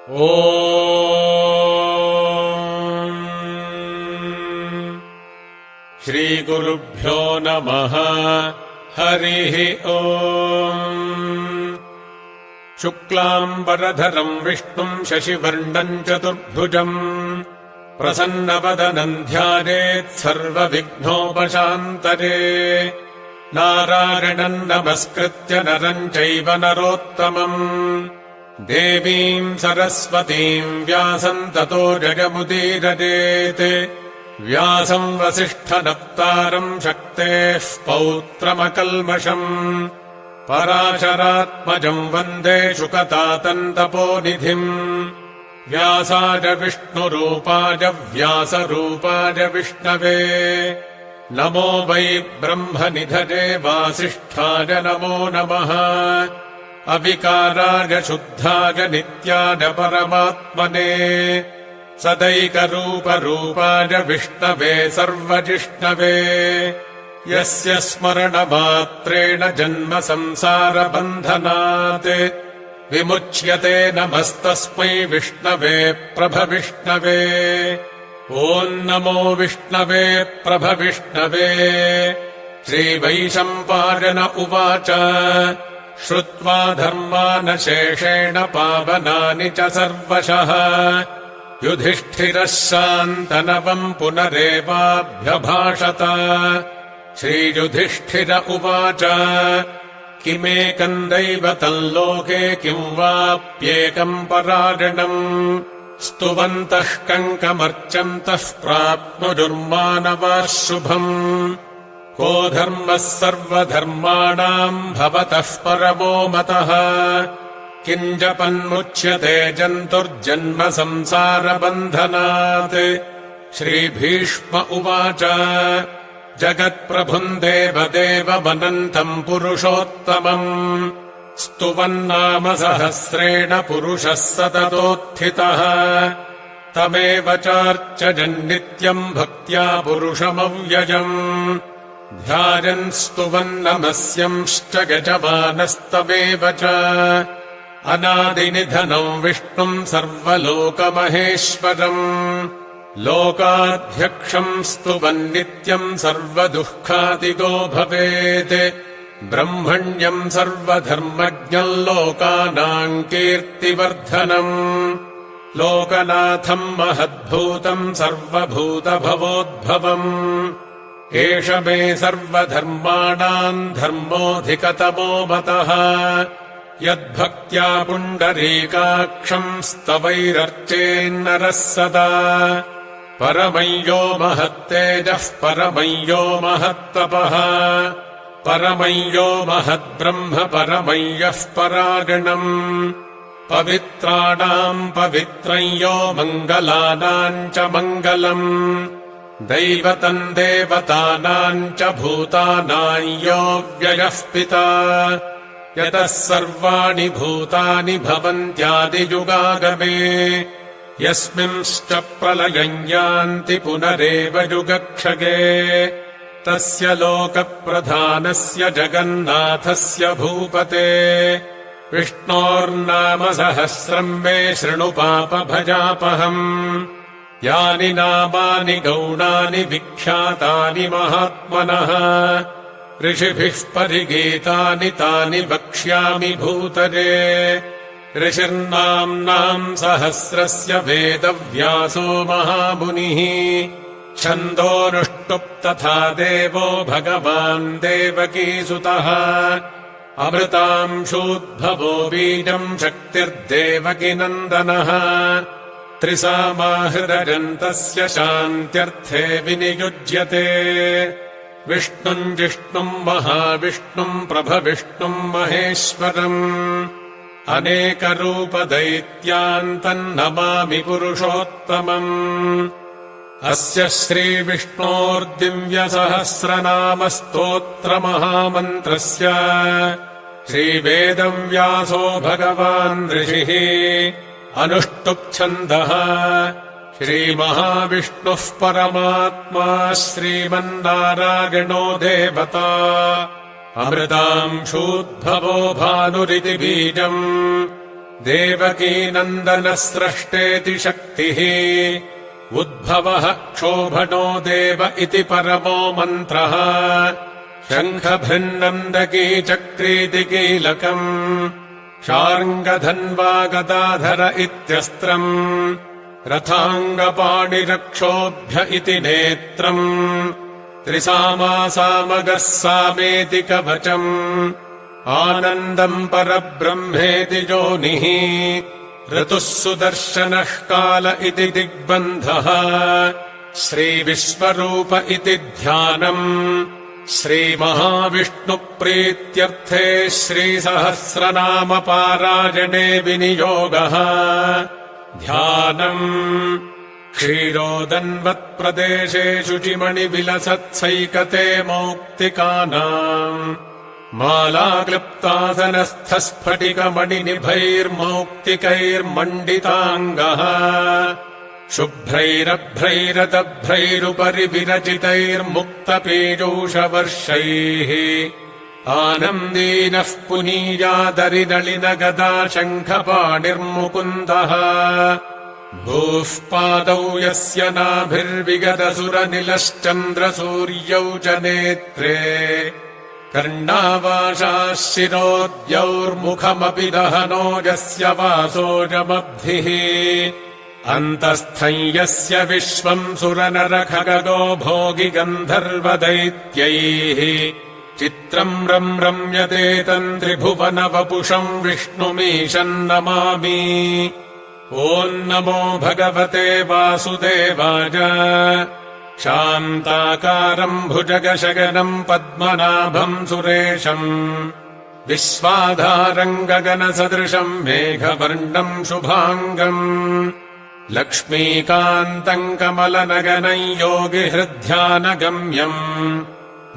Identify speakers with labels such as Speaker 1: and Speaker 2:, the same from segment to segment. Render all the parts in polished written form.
Speaker 1: ॐ श्रीगुरुभ्यो नमः। हरिः ॐ। शुक्लाम्बरधरम् विष्णुम् शशिवर्णम् चतुर्भुजम् प्रसन्नवदनम् ध्यायेत् सर्वविघ्नोपशान्तये। नारायणम् नमस्कृत्य नरम् चैव नरोत्तमम् देवीम् सरस्वतीम् व्यासम् ततो जगमुदीरयेत्। व्यासम् वसिष्ठनप्तारम् शक्तेः पौत्रमकल्मषम् पराशरात्मजम् वन्दे शुकतातम् तपोनिधिम्। व्यासाय विष्णुरूपाय व्यासरूपाय विष्णवे नमो वै ब्रह्मनिधये वासिष्ठाय नमो नमः। अविकाराय शुद्धाय नित्याय परमात्मने सदैकरूपरूपाय विष्णवे सर्वजिष्णवे। यस्य स्मरणमात्रेण जन्म संसारबन्धनात् विमुच्यते नमस्तस्मै विष्णवे प्रभविष्णवे। ॐ नमो विष्णवे प्रभविष्णवे। श्रीवैशम्पायन उवाच श्रुत्वा धर्मानशेषेण पावनानि च सर्वशः युधिष्ठिरः शान्तनवम् पुनरेवाभ्यभाषत। श्रीयुधिष्ठिर उवाच किमेकम् दैवतम् लोके किम् वाप्येकम् परायणम् स्तुवन्तः कङ्कमर्चन्तः प्राप्नुयुर्मानवाः शुभम्। को धर्मः सर्वधर्माणाम् भवतः परमो मतः किम् जपन्मुच्यते जन्तुर्जन्म संसारबन्धनात्। श्रीभीष्म उवाच जगत्प्रभुम् देवदेवमनन्तम् पुरुषोत्तमम् स्तुवन्नाम सहस्रेण पुरुषः सततोत्थितः। तमेव चार्चयन् नित्यम् भक्त्या पुरुषमव्ययम् ध्यायन् स्तुवन्नमस्यंश्च यजमानस्तमेव च। अनादिनिधनम् विष्णुम् सर्वलोकमहेश्वरम् लोकाध्यक्षम् स्तुवन्नित्यम् सर्वदुःखादिगो भवेत्। ब्रह्मण्यम् सर्वधर्मज्ञम् लोकानाम् कीर्तिवर्धनम् लोकनाथम् महद्भूतम् सर्वभूतभवोद्भवम्। एष मे सर्वधर्माणाम् धर्मोऽधिकतमो मतः यद्भक्त्या पुण्डरीकाक्षम् स्तवैरर्चेन्नरः सदा। परमं यो महत्तेजः परमं यो महत्तपः परमं यो महद्ब्रह्म परमं यः परागणम्। पवित्राणाम् पवित्रं यो मङ्गलानाम् च मङ्गलम् दैवतम् देवतानाम् च भूतानाम् यो व्ययः पिता। यतः सर्वाणि भूतानि भवन्त्यादियुगागमे यस्मिंश्च प्रलयम् यान्ति पुनरेव युगक्षये। तस्य लोकप्रधानस्य जगन्नाथस्य भूपते विष्णोर्नाम सहस्रम् मे शृणु पापभजापहम्। यानि नामानि गौणानि विख्यातानि महात्मनः ऋषिभिः परिगीतानि तानि वक्ष्यामि भूतले। ऋषिर्नाम्नाम् सहस्रस्य वेदव्यासो महामुनिः छन्दोऽनुष्टुप् तथा देवो भगवान् देवकीसुतः। अमृतांशूद्भवो बीजम् शक्तिर्देवकीनन्दनः त्रिसामाहृदयन्तस्य शान्त्यर्थे विनियुज्यते। विष्णुम् जिष्णुम् महाविष्णुम् प्रभविष्णुम् महेश्वरम् अनेकरूपदैत्यान्तम् नमामि पुरुषोत्तमम्। अस्य श्रीविष्णोर्दिव्यसहस्रनामस्तोत्रमहामन्त्रस्य श्रीवेदव्यासो भगवान् ऋषिः अनुष्टुप्छन्दः। श्रीमहाविष्णुः परमात्मा श्रीमन्नारायणो देवता अमृतांशूद्भवो भानुरिति बीजम् देवकीनन्दनस्रष्टेति शक्तिः उद्भवः क्षोभणो देव इति परमो मन्त्रः शङ्खभृन्नन्दकी चक्रीति कीलकम् शार्ङ्गधन्वा गदाधर इत्यस्त्रम् रथाङ्गपाणिरक्षोभ्य इति नेत्रम् त्रिसामासामगः सामेति कवचम् आनन्दम् परब्रह्मेति योनिः ऋतुः सुदर्शनः काल इति दिग्बन्धः श्रीविश्वरूप इति ध्यानम् श्रीमहाविष्णुप्रीत्यर्थे श्रीसहस्रनामपारायणे विनियोगः ध्यानम् क्षीरोदन्वत्प्रदेशे शुचिमणिविलसत्सैकते मौक्तिकानाम् मालाक्लृप्तासनस्थस्फटिकमणिनिभैर्मौक्तिकैर्मण्डिताङ्गः शुभ्रैरभ्रैरतभ्रैरुपरि विरचितैर्मुक्तपीयूषवर्षैः आनन्दीनः पुनीयादरिनलिनगदा शङ्खपाणिर्मुकुन्दः भूः पादौ यस्य नाभिर्विगतसुरनिलश्चन्द्रसूर्यौ च नेत्रे कर्णावाशाः शिरोद्यौर्मुखमपि दहनो यस्य वासोऽजमब्धिः अन्तस्थं यस्य विश्वम् सुरनरखगो भोगि गन्धर्वदैत्यैः चित्रम् रम्यते तम् त्रिभुवनवपुषम् विष्णुमीशम् नमामि ॐ नमो भगवते वासुदेवाय शान्ताकारम् भुजगशगनम् पद्मनाभम् सुरेशम् विश्वाधारम् गगनसदृशम् मेघवर्णम् शुभाङ्गम् लक्ष्मीकान्तम् कमलनगनम् योगिहृद्ध्यानगम्यम्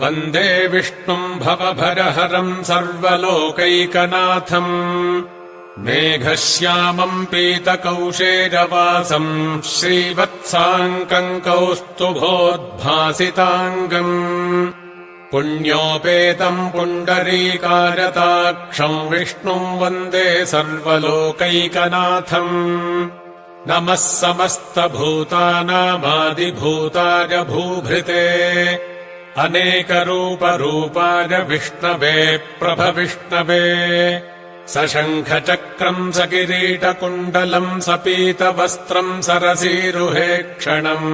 Speaker 1: वन्दे विष्णुम् भवभयहरम् सर्वलोकैकनाथम् मेघश्यामम् पीतकौशेरवासम् श्रीवत्साङ्कम् कौस्तुभोद्भासिताङ्गम् पुण्योपेतम् पुण्डरीकारताक्षम् विष्णुम् वन्दे सर्वलोकैकनाथम् नमः समस्तभूतानामादिभूताय भूभृते अनेकरूपरूपाय विष्णवे प्रभविष्णवे सशङ्खचक्रम् सकिरीटकुण्डलम् सपीतवस्त्रम् सरसीरुहेक्षणम्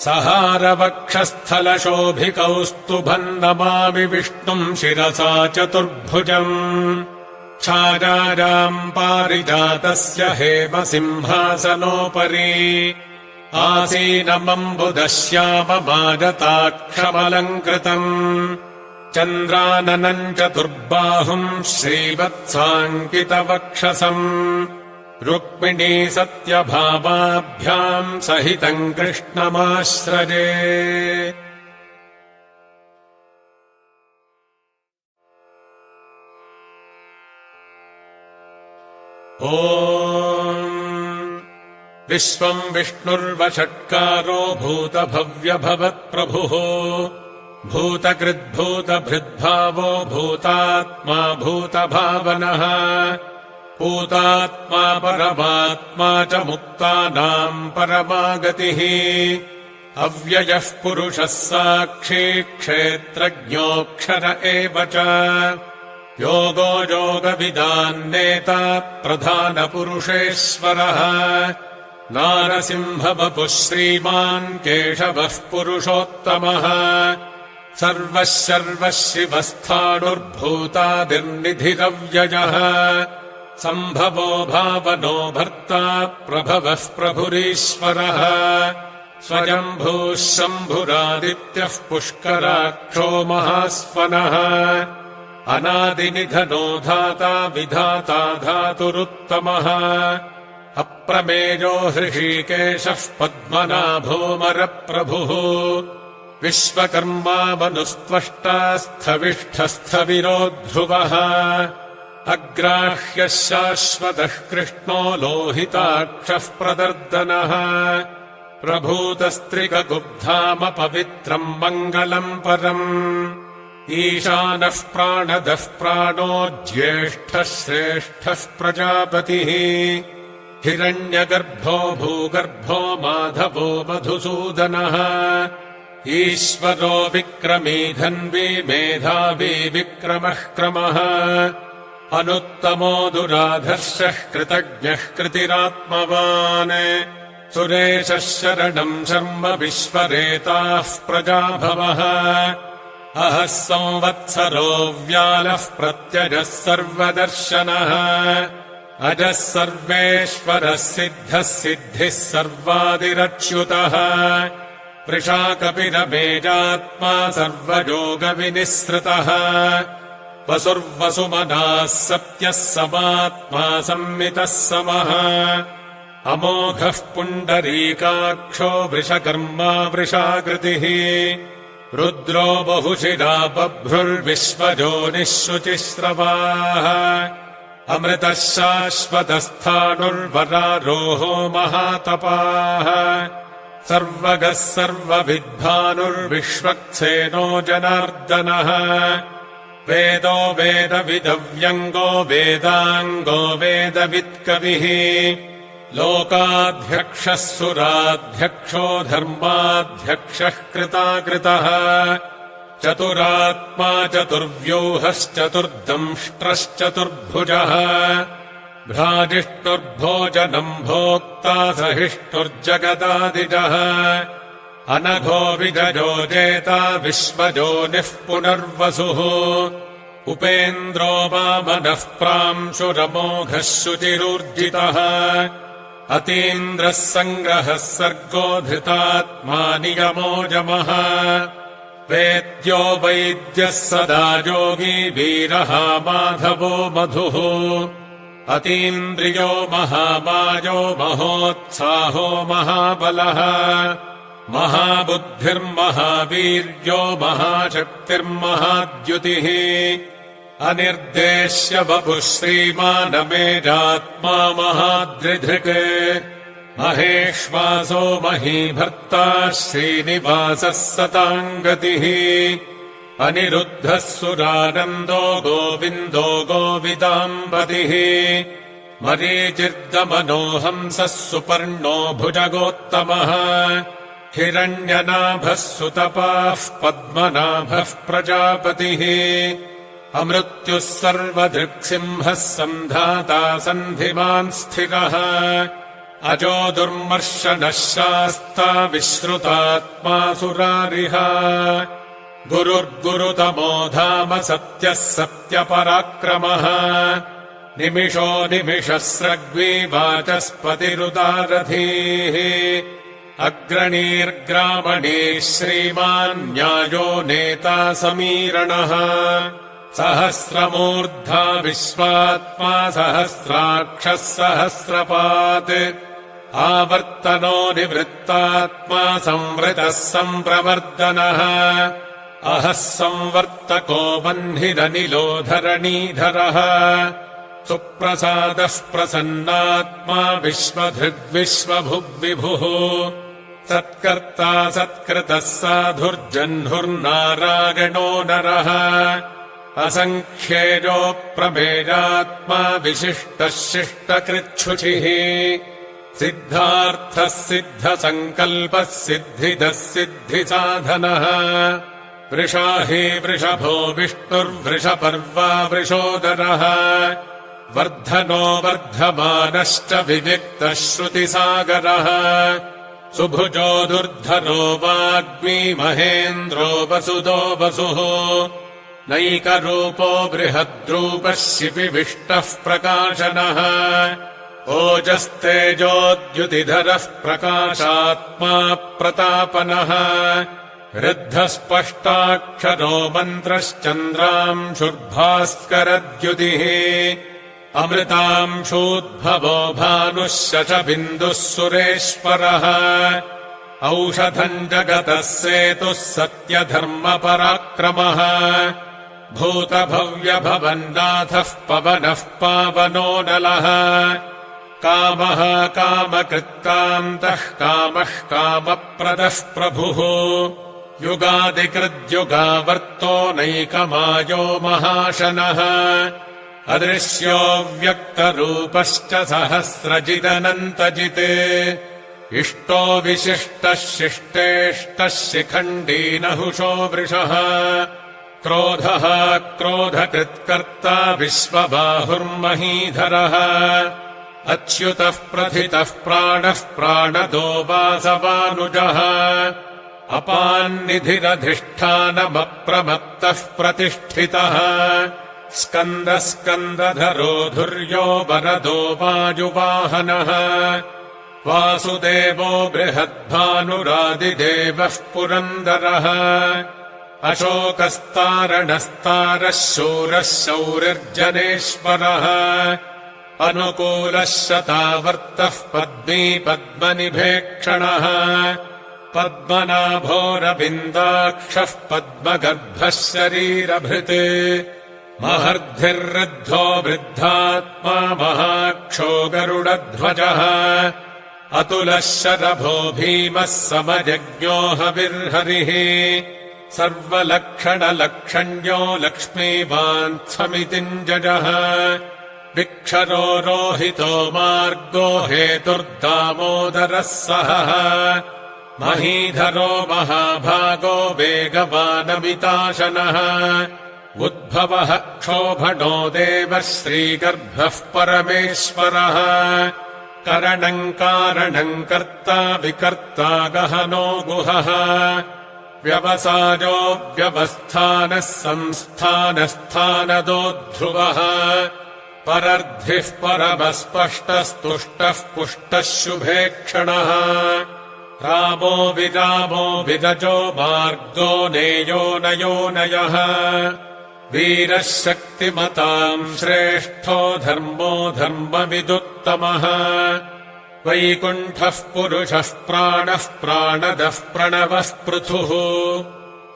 Speaker 1: सहारवक्षस्थलशोभिकौस्तुभम् नमामि विष्णुम् शिरसा चतुर्भुजम् छायायाम् पारिजातस्य हेमसिंहासनोपरि आसीनमम्बुदश्याममागताक्षमलङ्कृतम् चन्द्राननम् चतुर्बाहुम् श्रीवत्साङ्कितवक्षसम् रुक्मिणी सत्यभामाभ्याम् सहितम् कृष्णमाश्रजे ॐ विश्वम् विष्णुर्वषट्कारो भूतभव्यभवत्प्रभुः भूतकृद्भूतभृद्भावो भूतात्मा भूतभावनः भूतात्मा परमात्मा च मुक्तानाम् परमा गतिः अव्ययः पुरुषः साक्षी क्षेत्रज्ञोऽक्षर एव च योगो योगविदान्नेता प्रधानपुरुषेश्वरः नारसिंहवपुः श्रीमान् केशवः पुरुषोत्तमः सर्वः शर्वः शिवस्थाणुर्भूतादिर्निधिरव्ययः सम्भवो भावनो भर्ता प्रभवः प्रभुरीश्वरः स्वयम्भूः शम्भुरादित्यः पुष्कराक्षो महास्वनः अनादिनिधनो धाता विधाता धातुरुत्तमः अप्रमेयो हृषीकेशः पद्मनाभोमरप्रभुः विश्वकर्मा मनुस्त्वष्टा स्थविष्ठस्थविरो ध्रुवः अग्राह्यः शाश्वतः कृष्णो लोहिताक्षः प्रदर्दनः प्रभूतस्त्रिकगुब्धाम पवित्रम् मङ्गलम् परम् ईशानः प्राणदः प्राणो ज्येष्ठः श्रेष्ठः प्रजापतिः हिरण्यगर्भो भूगर्भो माधवो मधुसूदनः ईश्वरो विक्रमी धन्वी मेधावी विक्रमः क्रमः अनुत्तमो दुराधर्षः कृतज्ञः कृतिरात्मवान् सुरेशः शरणम् शर्म विश्वरेताः प्रजाभवः अहः संवत्सरो व्यालः प्रत्ययः सर्वदर्शनः अजः सर्वेश्वरः सिद्धः सिद्धिः सर्वादिरच्युतः वृषाकपिरमेजात्मा सर्वयोगविनिःसृतः वसुर्वसुमनाः सत्यः समात्मा संमितः समः अमोघः पुण्डरीकाक्षो वृषकर्मा वृषाकृतिः रुद्रो बहुशिरा बभ्रुर्विश्वजोनिः शुचिस्रवाः अमृतः शाश्वतस्थाणुर्वरारोहो महातपाः सर्वगः सर्वविद्भानुर्विश्वक्सेनो जनार्दनः वेदो वेदविदव्यङ्गो वेदाङ्गो वेदवित्कविः लोकाध्यक्षः सुराध्यक्षो धर्माध्यक्षः कृताकृतः चतुरात्मा चतुर्व्यूहश्चतुर्दंष्ट्रश्चतुर्भुजः भ्राजिष्णुर्भोजनम् भोक्ता सहिष्णुर्जगदादिजः अनघो विजयो जेता विश्वजोनिः पुनर्वसुः उपेन्द्रो वामनः प्रांशुरमोघः शुचिरूर्जितः अतीन्द्रः सङ्ग्रहः सर्गो धृतात्मा नियमोजमः वेद्यो वैद्यः सदा योगी वीरः माधवो मधुः अतीन्द्रियो महामायो महोत्साहो महाबलः महाबुद्धिर्महावीर्यो महाशक्तिर्महाद्युतिः अनिर्देश्य वपुः श्रीमानमेजात्मा महाद्रिधृक् महेश्वासो महीभर्ता श्रीनिवासः सताङ्गतिः अनिरुद्धः सुरानन्दो गोविन्दो गोविदाम्बतिः मरीचिर्दमनो हंसः सुपर्णो भुजगोत्तमः हिरण्यनाभः सुतपाः पद्मनाभः प्रजापतिः अमृत्युः सर्वदृक्सिंहः सन्धाता सन्धिमान् स्थिरः अजो दुर्मर्शनः शास्ता विश्रुतात्मा सुरारिः गुरुर्गुरुतमो धाम सत्यः सत्यपराक्रमः निमिषो निमिषस्रग्वी वाचस्पतिरुदारधीः अग्रणीर्ग्रामणीः श्रीमान् न्यायो नेता समीरणः सहस्रमूर्धा विश्वात्मा सहस्राक्षः सहस्रपात् आवर्तनो निवृत्तात्मा संवृतः सम्प्रवर्तनः अहः संवर्तको वह्निरनिलो धरणीधरः सुप्रसादः प्रसन्नात्मा विश्वधृग्विश्वभुग्विभुः सत्कर्ता सत्कृतः साधुर्जह्नुर्नारायणो नरः असङ्ख्येयो प्रमेयात्मा विशिष्टः शिष्टकृच्छुचिः सिद्धार्थः सिद्धसङ्कल्पः सिद्धिदः सिद्धिसाधनः वृषाही वृषभो विष्णुर्वृषपर्वा वृषोदरः वर्धनो वर्धमानश्च विविक्तः श्रुतिसागरः सुभुजो दुर्धरो वाग्मी महेन्द्रो वसुदो वसुः नैकरूपो बृहद्रूपः शिपिविष्टः प्रकाशनः ओजस्तेजोद्युतिधरः प्रकाशात्मा प्रतापनः ऋद्धस्पष्टाक्षरो मन्त्रश्चन्द्रांशुर्भास्करद्युतिः अमृतांशूद्भवो भानुः शशबिन्दुः सुरेश्वरः औषधम् जगतः सेतुः सत्यधर्मपराक्रमः भूतभव्यभवन्नाथः पवनः पावनो नलः कामः कामकृत्कान्तः कामः कामप्रदः प्रभुः युगादिकृद्युगावर्तो नैकमायो महाशनः अदृश्यो व्यक्तरूपश्च सहस्रजिदनन्तजित् इष्टो विशिष्टः शिष्टेष्टः शिखण्डी नहुषो वृषः क्रोधः क्रोधकृत्कर्ता विश्वबाहुर्महीधरः अच्युतः प्रथितः प्राणः प्राणदो वासवानुजः अपान्निधिरधिष्ठानमप्रमत्तः प्रतिष्ठितः स्कन्दः स्कन्दधरो धुर्यो वरदो वायुवाहनः वासुदेवो बृहद्भानुरादिदेवः पुरन्दरः अशोकस्तारणस्तारः शूरः शौरिर्जनेश्वरः अनुकूलः शतावर्तः पद्मी पद्मनिभेक्षणः पद्मनाभोरविन्दाक्षः पद्मगर्भः शरीरभृत् महर्धिर्वृद्धो वृद्धात्मा महाक्षो गरुडध्वजः अतुलः शरभो भीमः समयज्ञो हविर्हरिः सर्वलक्षणलक्षण्यो लक्ष्मीवान् समितिञ्जजः विक्षरो रोहितो मार्गो हेतुर्दामोदरः सहः महीधरो महाभागो वेगवानमिताशनः उद्भवः क्षोभणो देवः श्रीगर्भः परमेश्वरः करणम् कारणम् कर्ता विकर्ता गहनो गुहः व्यवसायो व्यवस्थानः संस्थानस्थानदोध्रुवः परर्धिः परमस्पष्टस्तुष्टः पुष्टः शुभेक्षणः रामो विरामो विरजो मार्गो नेयो नयो नयः वीरः शक्तिमताम् श्रेष्ठो धर्मो धर्मविदुत्तमः वैकुण्ठः पुरुषः प्राणः प्राणदः प्रणवः पृथुः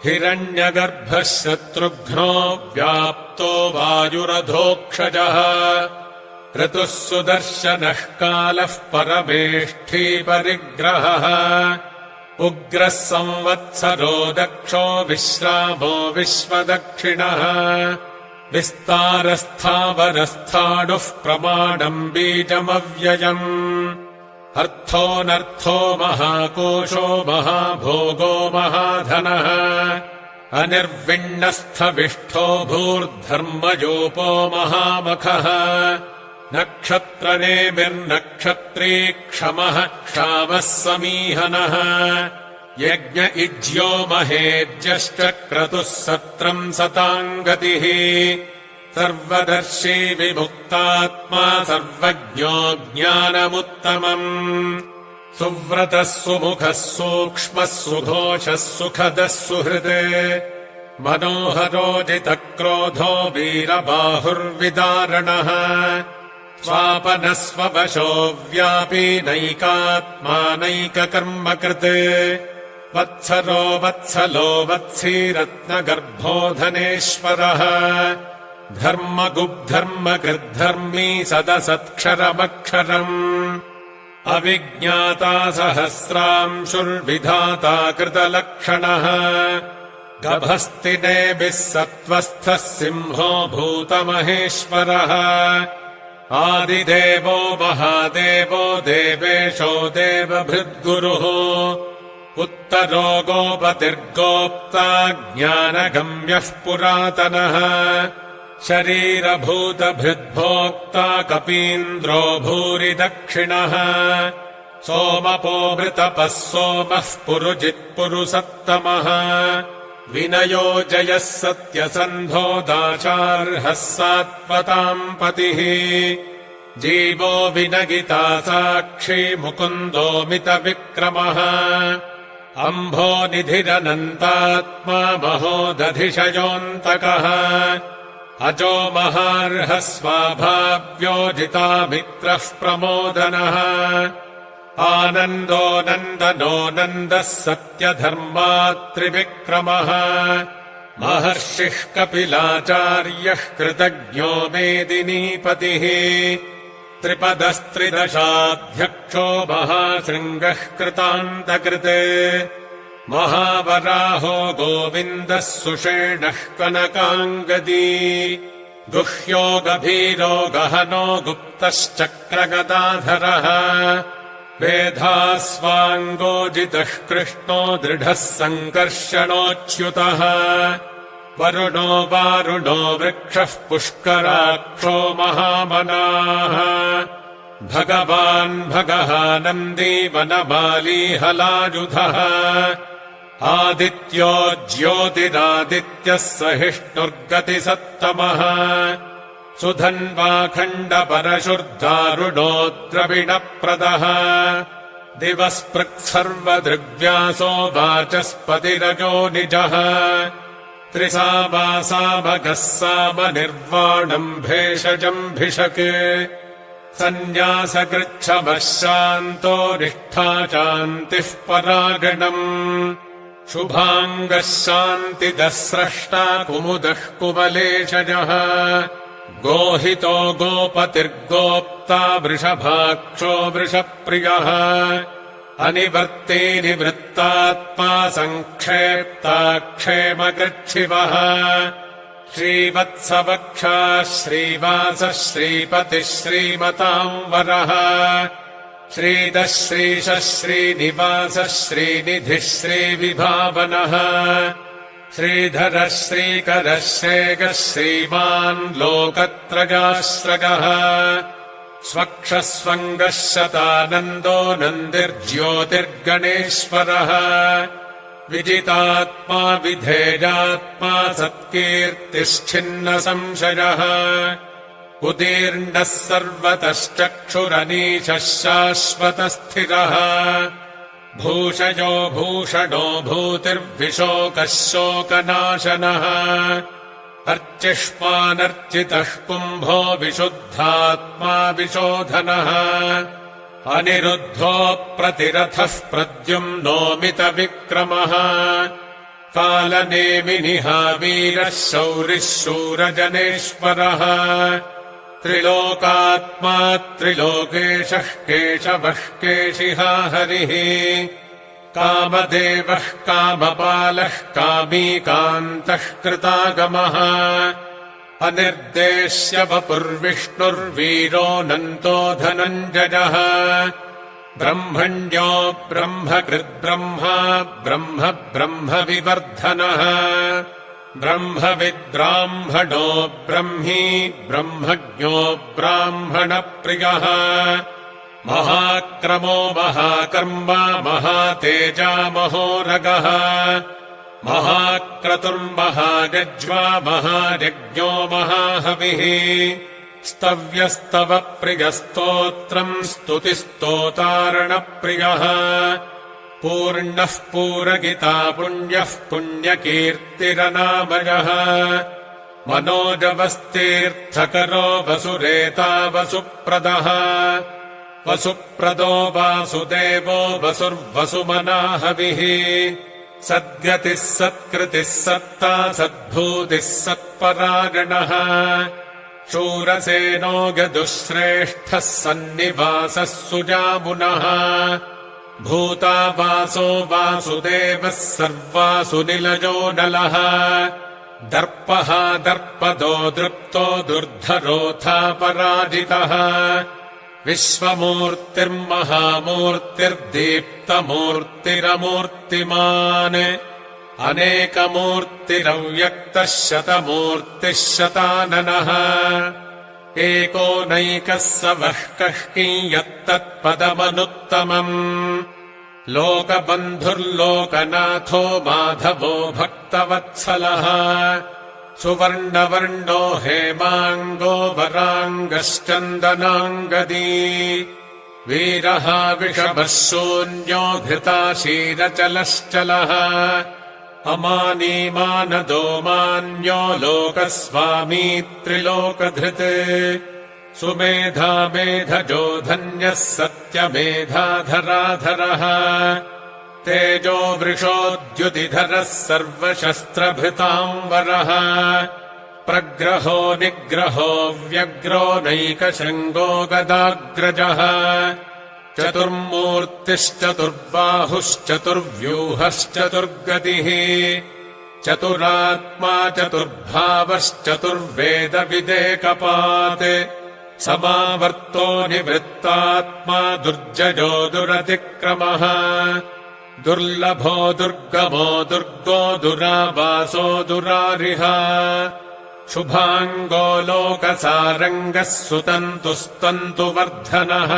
Speaker 1: हिरण्यगर्भः शत्रुघ्नो व्याप्तो वायुरधोक्षजः ऋतुः सुदर्शनः कालः परमेष्ठी परिग्रहः उग्रः संवत्सरो दक्षो विश्रामो विश्वदक्षिणः विस्तारस्थावरस्थाणुः प्रमाणम् बीजमव्ययम् अर्थोऽनर्थो महाकोशो महाभोगो महाधनः अनिर्विण्णस्थविष्ठो भूर्धर्मयोपो महामखः नक्षत्रनेमिर्नक्षत्री क्षमः क्षामः समीहनः यज्ञ इज्यो महेज्यश्च क्रतुः सत्रम् सताम् गतिः सर्वदर्शी विमुक्तात्मा सर्वज्ञो ज्ञानमुत्तमम् सुव्रतः सुमुखः सूक्ष्मः सुघोषः सुखदः सुहृदे मनोहरोजितक्रोधो वीरबाहुर्विदारणः स्वापनः स्ववशो व्यापी नैकात्मा नैककर्मकृत् वत्सरो वत्सलो वत्सी रत्नगर्भो धनेश्वरः धर्मगुब्धर्मकृद्धर्मी सदसत्क्षरमक्षरम् अविज्ञाता सहस्रांशुर्विधाता कृतलक्षणः गभस्तिनेभिः सत्त्वस्थः सिंहो भूतमहेश्वरः आदिदेवो महादेवो देवेशो देवभृद्गुरुः उत्तरो गोपतिर्गोप्ता ज्ञानगम्यः पुरातनः शरीरभूतभृद्भोक्ता कपीन्द्रो भूरि दक्षिणः सोमपो वृतपः सोमः पुरुजित्पुरुसत्तमः विनयो जयः सत्यसन्धो दाशार्हः सात्वताम् पतिः जीवो विनगिता साक्षी मुकुन्दो मितविक्रमः अम्भो निधिरनन्तात्मा महोदधिशयोऽन्तकः अजो महार्हः स्वाभाव्योजितामित्रः प्रमोदनः आनन्दो नन्दनो नन्दः सत्यधर्मात्रिविक्रमः महर्षिः कपिलाचार्यः कृतज्ञो मेदिनीपतिः त्रिपदस्त्रिदशाध्यक्षो महाशृङ्गः कृतान्तकृत् महावराहो गोविन्दः सुषेणः कनकाङ्गदी गुह्यो गभीरो गहनो गुप्तश्चक्रगदाधरः वेधास्वाङ्गोजितः कृष्णो दृढः सङ्कर्षणोच्युतः वरुणो वारुणो वृक्षः पुष्कराक्षो महामनाः भगवान् भगः नन्दी वनमाली हलायुधः आदित्यो ज्योतिरादित्यः सहिष्णुर्गतिसत्तमः सुधन्वाखण्डपरशुर्दारुणो द्रविणप्रदः दिवस्पृक्सर्वदृग्व्यासो वाचस्पतिरजो निजः त्रिसामासामगः सामनिर्वाणम् भेषजम् सन्न्यासकृच्छमः शान्तो निष्ठा चान्तिः परागणम् शुभाङ्गः शान्तिदः स्रष्टा कुमुदः कुवलेशजः गोहितो गोपतिर्गोप्ता वृषभाक्षो वृषप्रियः अनिवर्ते निवृत्तात्मा सङ्क्षेप्ता क्षेमकृच्छिवः श्रीवत्सवक्षा श्रीवासः श्रीपतिः श्रीमताम् वरः श्रीदः श्रीशः श्रीनिवासः श्रीनिधिः श्रीविभावनः श्रीधरः श्रीकरः श्रेयः श्रीमान् लोकत्रयाश्रयः स्वक्षस्वङ्गः शतानन्दो नन्दिर्ज्योतिर्गणेश्वरः विजितात्मा विधेयात्मा सत्कीर्तिश्छिन्नसंशयः उदीर्णः सर्वतश्चक्षुरनीशः शाश्वतस्थिरः भूषयो भूषणो भूतिर्विशोकः शोकनाशनः अर्चिष्मानर्चितः कुम्भो विशुद्धात्मा विशोधनः अनिरुद्धो प्रतिरथः प्रद्युम्नोमितविक्रमः कालनेमिनिः वीरः शौरिः शूरजनेश्वरः त्रिलोकात्मा त्रिलोकेशः केशवः केशिहा हरिः कामदेवः कामपालः कामी कान्तः कृतागमः अनिर्देश्य वपुर्विष्णुर्वीरोऽनन्तो धनञ्जयः ब्रह्मण्यो ब्रह्मकृद्ब्रह्मा ब्रह्म ब्रह्मविवर्धनः ब्रह्मविद्ब्राह्मणो ब्रह्मी ब्रह्मज्ञो ब्राह्मणप्रियः महाक्रमो महाकर्मा महातेजा महोरगः महाक्रतुर्महायज्वा महायज्ञो महाहविः स्तव्यस्तव प्रियस्तोत्रम् स्तुतिस्तोतारणप्रियः पूर्णः पूरगिता पुण्यः पुण्यकीर्तिरनामयः मनोजवस्तीर्थकरो वसुरेता वसुप्रदः वसुप्रदो वासुदेवो वसुर्वसुमनाहविः सद्गतिः सत्कृतिः सत्ता सद्भूतिः सत्परागणः शूरसेनो गदुश्रेष्ठः सन्निवासः सुजामुनः भूतावासो वासुदेवः सर्वासुनिलयो नलः दर्पः दर्पदो दृप्तो दुर्धरोऽथापराजितः विश्वमूर्तिर्महामूर्तिर्दीप्तमूर्तिरमूर्तिमान् अनेकमूर्तिरव्यक्तः शतमूर्तिः शताननः एको नैकः स वः कः कियत्तत्पदमनुत्तमम् लोकबन्धुर्लोकनाथो माधवो भक्तवत्सलः सुवर्णवर्णो हेमाङ्गो वराङ्गश्चन्दनाङ्गदी वीरः विषभः शून्यो घृताशीरचलश्चलः अमानीमानदो मान्यो लोकस्वामी त्रिलोकधृत् सुमेधा मेधजो धन्यः सत्यमेधाधराधरः तेजो वृषोद्युतिधरः सर्वशस्त्रभृताम्बरः प्रग्रहो निग्रहो व्यग्रो नैकशृङ्गो गदाग्रजः चतुर्मूर्तिश्चतुर्बाहुश्चतुर्व्यूहश्चतुर्गतिः चतुरात्मा चतुर्भावश्चतुर्वेदविदेकपात् समावर्तो निवृत्तात्मा दुर्जयो दुरतिक्रमः दुर्लभो दुर्गमो दुर्गो दुरावासो दुरारिह शुभाङ्गो लोकसारङ्गः सुतन्तुस्तन्तुवर्धनः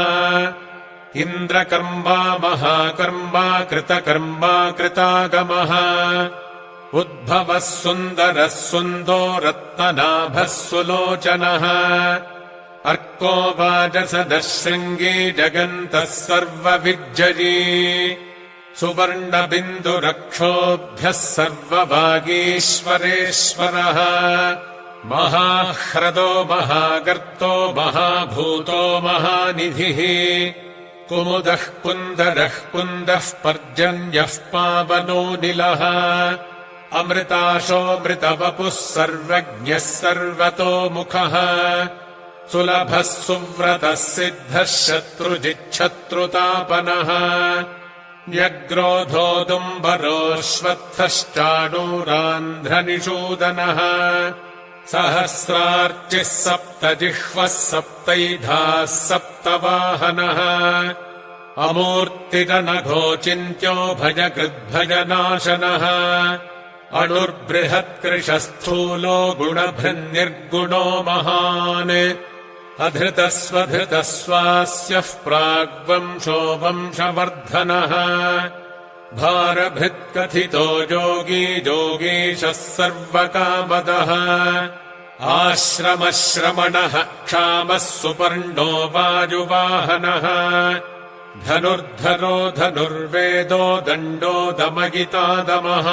Speaker 1: इन्द्रकर्मा महाकर्मा कृतकर्मा कृतागमः उद्भवः सुन्दरः सुन्दो रत्ननाभः सुलोचनः अर्को वाजसदः शृङ्गी जगन्तः सर्वविज्जयी सुवर्णबिन्दुरक्षोभ्यः सर्ववागीश्वरेश्वरः महाह्रदो महागर्तो महाभूतो महानिधिः कुमुदः कुन्दरः कुन्दः पर्जन्यः पावनोऽनिलः अमृताशोऽमृतवपुः सर्वज्ञः सर्वतोमुखः सुलभः सुव्रतः सिद्धः शत्रुजिच्छत्रुतापनः न्यग्रोधोदुम्बरोऽश्वत्थश्चाणूरान्ध्रनिषूदनः सहस्रार्चिः सप्तजिह्वः सप्तैधाः सप्तवाहनः अमूर्तिरनघोचिन्त्यो भजकृद्भजनाशनः अणुर्बृहत्कृशस्थूलो गुणभृन्निर्गुणो महान् अधृतस्वधृतस्वास्यः प्राग्वंशो वंशवर्धनः भारभृत्कथितो योगी योगीशः सर्वकामदः आश्रमश्रमणः क्षामः सुपर्णो वायुवाहनः धनुर्धरो धनुर्वेदो दण्डो दमयितादमः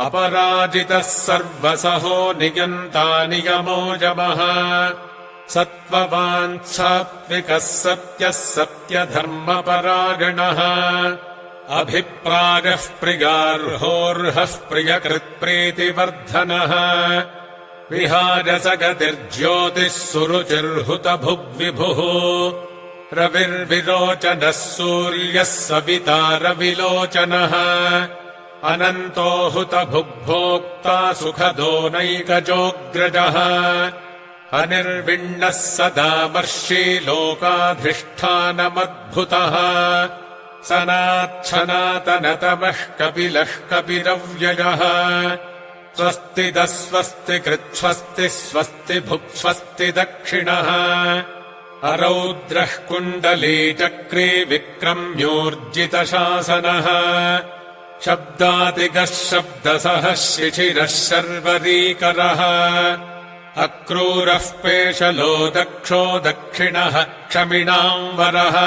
Speaker 1: अपराजितः सर्वसहो नियन्ता नियमो यमः सत्त्ववान् सात्विकः सत्यः सत्यधर्मपरायणः अभिप्रायः प्रियार्होर्हः प्रियकृत्प्रीतिवर्धनः विहारसगतिर्ज्योतिः सुरुचिर्हुतभुग्विभुः रविर्विलोचनः सूर्यः सविता रविलोचनः अनन्तो हुतभुग्भोक्ता सुखदो नैकजोऽग्रजः अनिर्विण्णः सदा वर्षी लोकाधिष्ठानमद्भुतः सनाच्छनातनतमः कपिलः कपिरव्ययः स्वस्तिदः स्वस्तिकृत्स्वस्तिः स्वस्तिभुक् स्वस्ति दक्षिणः अरौद्रः कुण्डलीचक्रे विक्रम्योर्जितशासनः शब्दादिगः शब्दसः शिशिरः शर्वरीकरः अक्रूरः पेशलो दक्षो दक्षिणः क्षमिणाम्बरः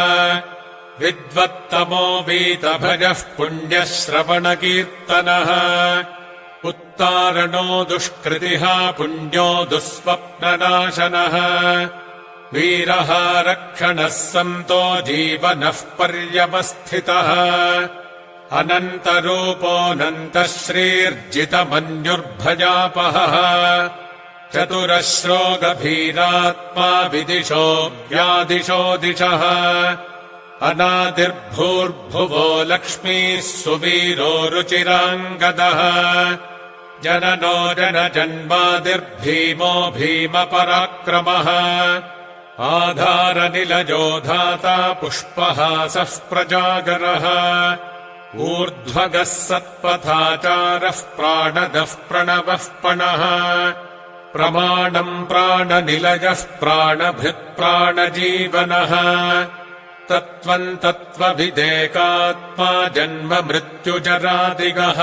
Speaker 1: विद्वत्तमो वीतभजः पुण्यः श्रवणकीर्तनः उत्तारणो दुष्कृतिः पुण्यो दुःस्वप्ननाशनः वीरः रक्षणः सन्तो जीवनः पर्यवस्थितः अनन्तरूपोऽनन्तः श्रीर्जितमन्युर्भयापहः चतुरश्रो गभीरात्मा विदिशो व्यादिशो दिशः अनादिर्भूर्भुवो लक्ष्मीः सुवीरो रुचिराङ्गदः जननो जनजन्मादिर्भीमो भीमपराक्रमः आधारनिलजो धाता पुष्पहासः प्रजागरः ऊर्ध्वगः सत्पथाचारः प्राणदः प्रणवः पणः प्रमाणम् प्राणनिलयः प्राणभृत्प्राणजीवनः तत्त्वम् तत्त्वविदेकात्मा जन्म मृत्युजरादिगः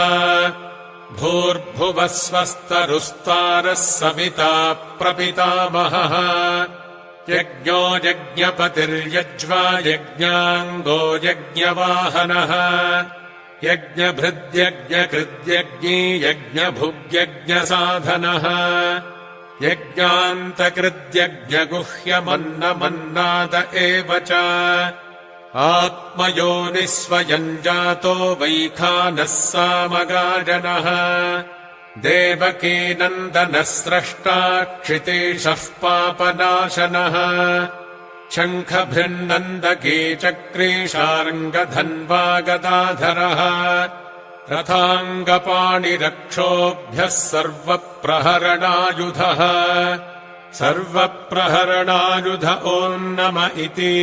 Speaker 1: भूर्भुवः स्वस्तरुस्तारः सविता प्रपितामहः यज्ञो यज्ञपतिर्यज्वा यज्ञाङ्गो यज्ञवाहनः यज्ञभृद्यज्ञकृद्यज्ञी यज्ञभुग्यज्ञसाधनः यज्ञान्तकृद्यज्ञगुह्यमन्नमन्नाद एव च आत्मयोनिः स्वयम् जातो वैखानः सामगाजनः देवकीनन्दनः स्रष्टा क्षितीशः पापनाशनः शङ्खभृन्नन्दके चक्रे शार्ङ्गधन्वा गदाधरः रथाङ्गपाणिरक्षोभ्यः सर्वप्रहरणायुधः सर्वप्रहरणायुध ॐ नम इति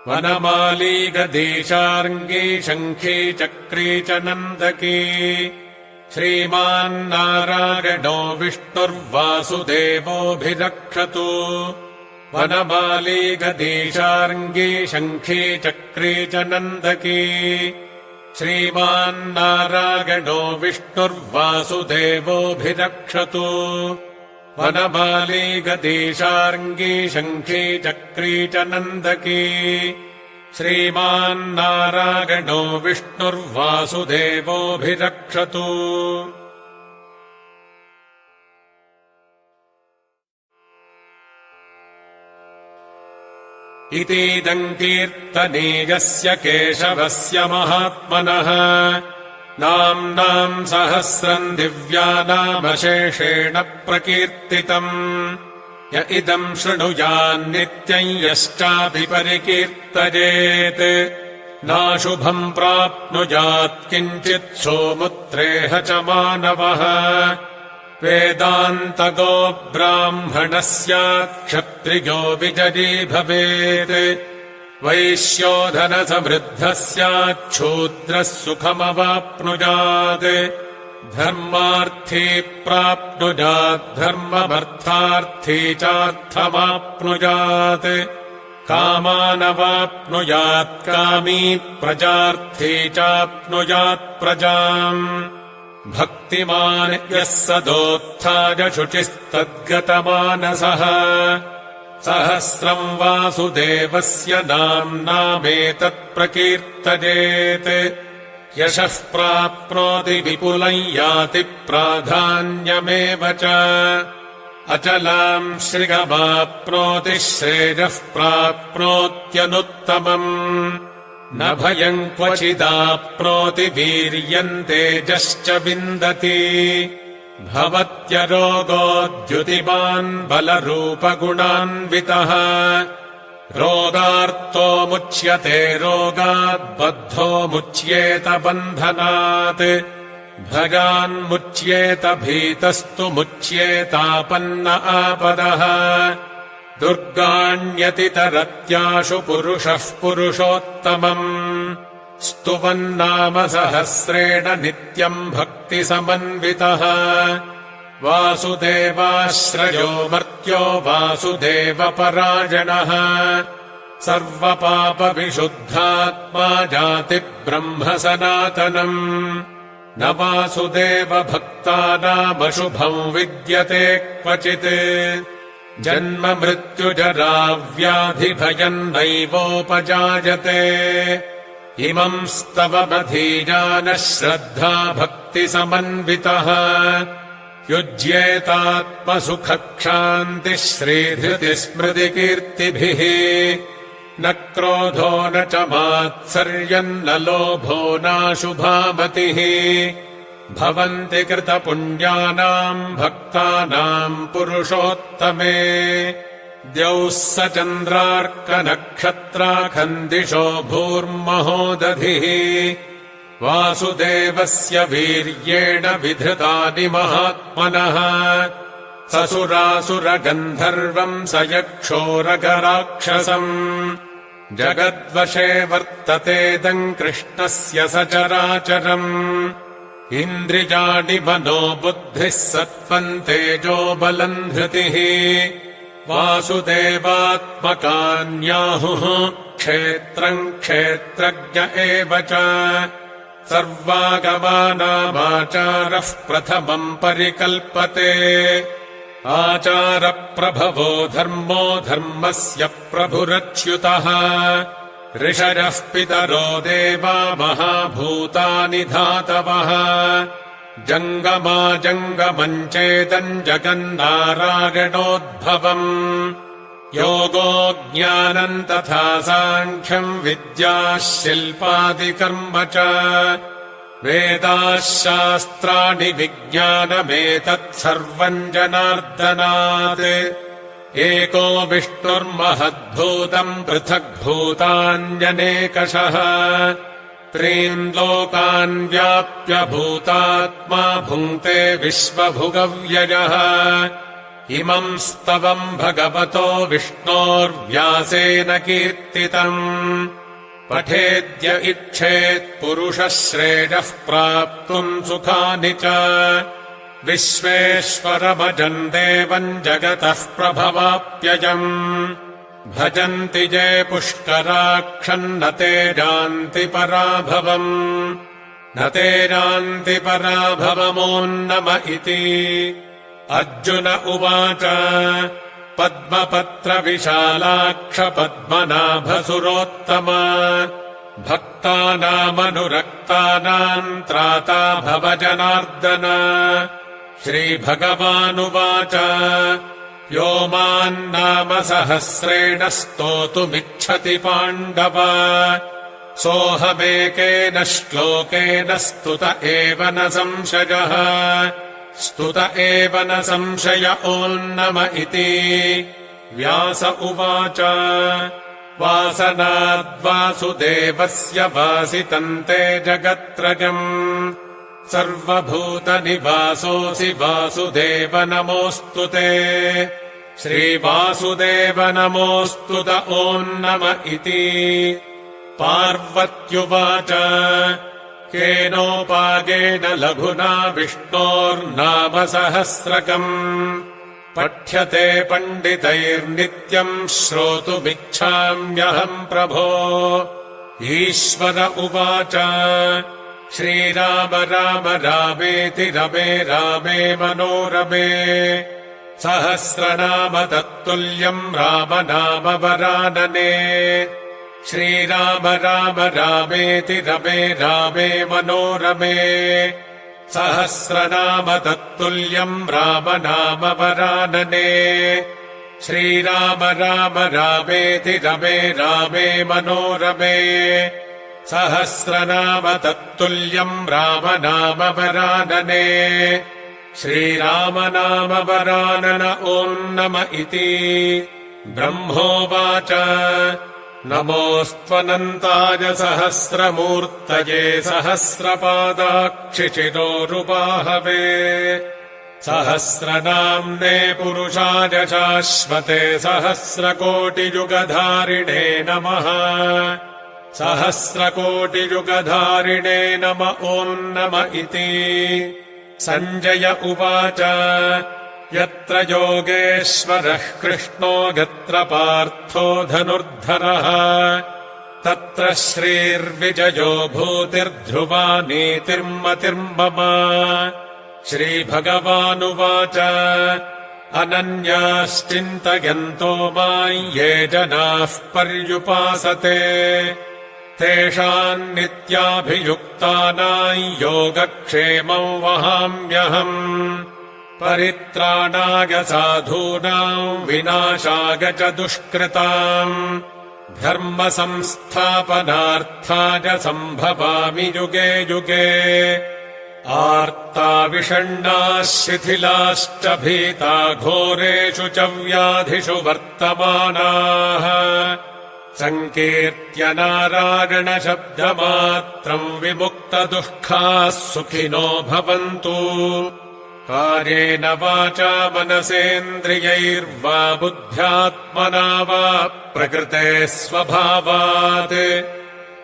Speaker 1: वनमाली गदेशार्ङ्गे शङ्खे चक्रे च नन्दके श्रीमान्नारायणो विष्णुर्वासुदेवोऽभिरक्षतु वनमाली गदेशार्ङ्गे शङ्खे चक्रे च नन्दके श्रीमान्नारायणो विष्णुर्वासुदेवोऽभिरक्षतु वनमाली गदेशार्ङ्गे शङ्खे चक्रे च नन्दके श्रीमान्नारायणो विष्णुर्वासुदेवोऽभिरक्षतु इतीदम् कीर्तनीयस्य केशवस्य महात्मनः नाम्नाम् सहस्रम् दिव्यानामशेषेण प्रकीर्तितम् य इदम् शृणुयान्नित्यम् यश्चापि परिकीर्तयेत् नाशुभम् प्राप्नुयात् किञ्चित् सोमुत्रेह च मानवः वेदान्तगो ब्राह्मणः स्यात् क्षत्रियो विजयी भवेत् वैश्योधनसमृद्धः स्यात् शूद्रः सुखमवाप्नुयात् धर्मार्थी प्राप्नुयात् धर्ममर्थार्थी चार्थमाप्नुयात् कामानवाप्नुयात् कामी प्रजार्थी चाप्नुयात् प्रजाम् भक्तिमान् यः सदोत्थाय शुचिस्तद्गतमानसः सहस्रम् वासुदेवस्य नाम्नामेतत्प्रकीर्तयेत् यशः प्राप्नोति विपुलम् याति प्राधान्यमेव च अचलाम् श्रियमाप्नोति श्रेयः प्राप्नोत्यनुत्तमम् न भयम् क्वचिदाप्नोति वीर्यम् तेजश्च विन्दति भवत्यरोगोद्युतिमान् बलरूपगुणान्वितः रोगार्तो मुच्यते रोगात् बद्धो मुच्येत बन्धनात् भयान्मुच्येत भीतस्तु मुच्येतापन्न आपदः दुर्गाण्यतितरत्याशु पुरुषः पुरुषोत्तमम् स्तुवन्नाम सहस्रेण नित्यम् भक्तिसमन्वितः वासुदेवाश्रयो मर्त्यो वासुदेवपरायणः सर्वपापविशुद्धात्मा जातिब्रह्म सनातनम् न वासुदेवभक्तानामशुभम् विद्यते क्वचित् जन्म मृत्युजरा व्याधिभयम् नैवोपजायते इमम् स्तवमधीयानः श्रद्धा भक्तिसमन्वितः युज्येतात्मसुखक्षान्तिः श्रीधृतिस्मृतिकीर्तिभिः न क्रोधो न च मात्सर्यम् न लोभो नाशुभामतिः भवन्ति कृतपुण्यानाम् भक्तानाम् पुरुषोत्तमे द्यौः स चन्द्रार्कनक्षत्राखन्दिशो भूर्महोदधिः वासुदेवस्य वीर्येण विधृतानि महात्मनः ससुरासुरगन्धर्वम् स यक्षोरगराक्षसम् जगद्वशे वर्ततेदम् कृष्णस्य सचराचरम् इन्द्रियाणि मनो बुद्धिः सत्त्वम् तेजो बलम् धृतिः वासुदेवात्मकान्याहुः क्षेत्रम् क्षेत्रज्ञ एव च सर्वागमानामाचारः प्रथमम् परिकल्पते आचारप्रभवो धर्मो धर्मस्य प्रभुरच्युतः ऋषयः पितरो देवा महाभूतानि धातवः जङ्गमाजङ्गमम् चेदम् जगन्नारायणोद्भवम् योगो ज्ञानम् तथा साङ्ख्यम् विद्याः शिल्पादिकर्म च वेदाः शास्त्राणि विज्ञानमेतत् सर्वम् जनार्दनात् एको विष्णुर्महद्भूतम् पृथग्भूतान्यनेकशः त्रीन् लोकान् व्याप्य भूतात्मा भुङ्क्ते विश्वभुगव्ययः इमम् स्तवम् भगवतो विष्णोर्व्यासेन कीर्तितम् पठेद्य इच्छेत् पुरुषः श्रेयः प्राप्तुम् सुखानि च विश्वेश्वरभजन् देवम् जगतः प्रभवाप्ययम् भजन्ति ये पुष्कराक्षन्न ते यान्ति पराभवम् न ते यान्ति पराभवमोन्नम इति अर्जुन उवाच पद्मपत्रविशालाक्ष पद्मनाभसुरोत्तम भक्तानामनुरक्तानाम् त्राता भव जनार्दन श्रीभगवानुवाच यो मान्नाम सहस्रेण स्तोतुमिच्छति पाण्डव सोऽहमेकेन श्लोकेन स्तुत एव न संशयः स्तुत एव न संशय ओन्नम इति व्यास उवाच वासनाद्वासुदेवस्य वासितन्ते जगत्त्रयम् सर्वभूतनिवासोऽसि वासुदेव नमोऽस्तु ते श्रीवासुदेव नमोऽस्तुत ओन्नम इति पार्वत्युवाच केनोपागेन लघुना विष्णोर्नाम सहस्रकम् पठ्यते पण्डितैर्नित्यम् श्रोतुमिच्छाम्यहम् प्रभो ईश्वर उवाच श्रीराम राम रामेति रमे रामे मनोरमे सहस्रनाम तत्तुल्यम् राम नाम वरानने श्रीराम राम रामेति रमे रामे मनोरमे सहस्रनाम तत्तुल्यम् राम नाम वरानने श्रीराम राम रामेति रमे रामे मनोरमे सहस्रनाम तत्तुल्यम् राम नाम वरानने श्रीराम नाम वरानन ओन्नम इति ब्रह्मोवाच नमोऽस्त्वनन्ताय सहस्रमूर्तये सहस्रपादाक्षिशिरोरुबाहवे सहस्रनाम्ने पुरुषाय शाश्वते सहस्रकोटियुगधारिणे नमः सहस्रकोटियुगधारिणे नम ओन्नम इति सञ्जय उवाच यत्र योगेश्वरः कृष्णो यत्र पार्थो धनुर्धरः तत्र श्रीर्विजयो भूतिर्ध्रुवा नीतिर्मतिर्मम श्रीभगवानुवाच अनन्याश्चिन्तयन्तो माम् ये जनाः पर्युपासते तेषाम् नित्याभियुक्तानाम् योगक्षेमम् वहाम्यहम् परित्राणाय साधूनाम् विनाशाय च दुष्कृताम् धर्मसंस्थापनार्थाय सम्भवामि युगे युगे आर्ता विषण्णाः शिथिलाश्च भीता घोरेषु च व्याधिषु वर्तमानाः सङ्कीर्त्य नारायणशब्दमात्रम् विमुक्तदुःखाः सुखिनो भवन्तु कायेन वाचा मनसेन्द्रियैर्वा बुद्ध्यात्मना वा प्रकृते स्वभावात्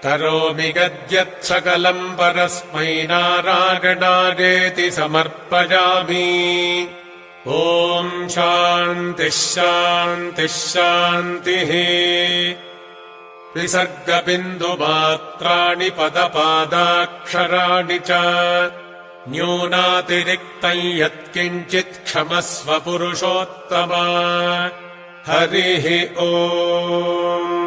Speaker 1: करोमि यद्यत् सकलम् परस्मै नारायणायेति समर्पयामि ॐ शान्तिः शान्तिः शान्तिः विसर्गबिन्दुमात्राणि पदपादाक्षराणि च न्यूनातिरिक्तम् यत्किञ्चित् क्षमस्व पुरुषोत्तम हरिः ओम्।